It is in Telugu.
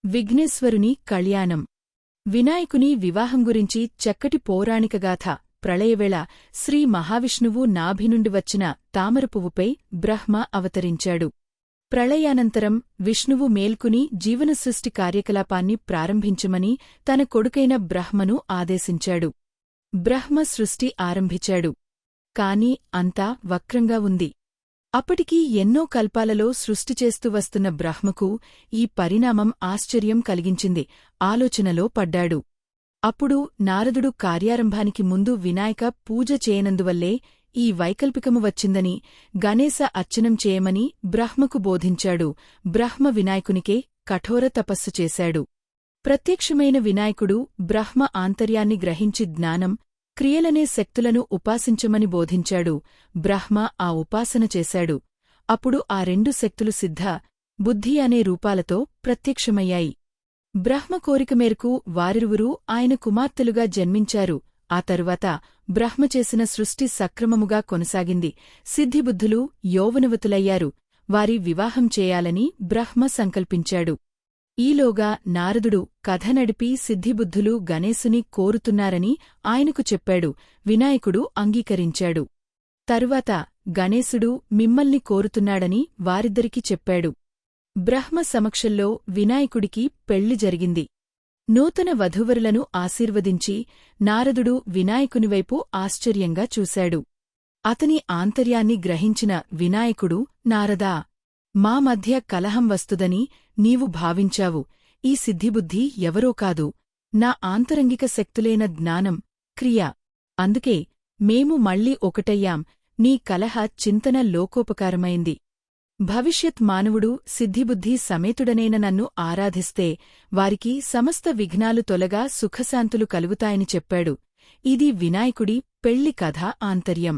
విఘ్నేశ్వరుని కళ్యాణం. వినాయకుని వివాహం గురించి చక్కటి పౌరాణికగాథ. ప్రళయవేళ శ్రీ మహావిష్ణువు నాభి నుండి వచ్చిన తామరపువ్వుపై బ్రహ్మ అవతరించాడు. ప్రళయానంతరం విష్ణువు మేల్కుని జీవనసృష్టి కార్యకలాపాన్ని ప్రారంభించమని తన కొడుకైన బ్రహ్మను ఆదేశించాడు. బ్రహ్మ సృష్టి ఆరంభించాడు. కాని అంతా వక్రంగా ఉంది. అప్పటికీ ఎన్నో కల్పాలలో సృష్టి చేస్తూ వస్తున్న బ్రహ్మకు ఈ పరిణామం ఆశ్చర్యం కలిగించింది. ఆలోచనలో పడ్డాడు. అప్పుడు నారదుడు కార్యారంభానికి ముందు వినాయక పూజ చేయనందువల్లే ఈ వైకల్పికము వచ్చిందని, గణేశ అర్చనం చేయమని బ్రహ్మకు బోధించాడు. బ్రహ్మ వినాయకునికే కఠోర తపస్సు చేశాడు. ప్రత్యక్షమైన వినాయకుడు బ్రహ్మ ఆంతర్యాన్ని గ్రహించి జ్ఞానం, క్రియలనే శక్తులను ఉపాసించమని బోధించాడు. బ్రహ్మ ఆ ఉపాసన చేశాడు. అప్పుడు ఆ రెండు శక్తులు సిద్ధ, బుద్ధి అనే రూపాలతో ప్రత్యక్షమయ్యాయి. బ్రహ్మ కోరిక మేరకు వారిరువురూ ఆయన కుమార్తెలుగా జన్మించారు. ఆ తరువాత బ్రహ్మ చేసిన సృష్టి సక్రమముగా కొనసాగింది. సిద్ధిబుద్ధులు యౌవనవతులయ్యారు. వారి వివాహం చేయాలని బ్రహ్మ సంకల్పించాడు. ఈలోగా నారదుడు కథ నడిపి సిద్ధిబుద్ధులు గణేశుని కోరుతున్నారని ఆయనకు చెప్పాడు. వినాయకుడు అంగీకరించాడు. తరువాత గణేశుడు మిమ్మల్ని కోరుతున్నాడని వారిద్దరికీ చెప్పాడు. బ్రహ్మ సమక్షంలో వినాయకుడికి పెళ్లి జరిగింది. నూతన వధూవరులను ఆశీర్వదించి నారదుడు వినాయకునివైపు ఆశ్చర్యంగా చూశాడు. అతని ఆంతర్యాన్ని గ్రహించిన వినాయకుడు, నారదా, మా మధ్య కలహం వస్తుదని నీవు భావించావు. ఈ సిద్ధిబుద్ధి ఎవరో కాదు, నా ఆంతరంగిక శక్తులైన జ్ఞానం, క్రియ. అందుకే మేము మళ్ళీ ఒకటయ్యాం. నీ కలహ చింతన లోకోపకారమైంది. భవిష్యత్ మానవుడు సిద్ధిబుద్ధి సమేతుడనైన నన్ను ఆరాధిస్తే వారికి సమస్త విఘ్నాలు తొలగా సుఖశాంతులు కలుగుతాయని చెప్పాడు. ఇది వినాయకుడి పెళ్లి కథ ఆంతర్యం.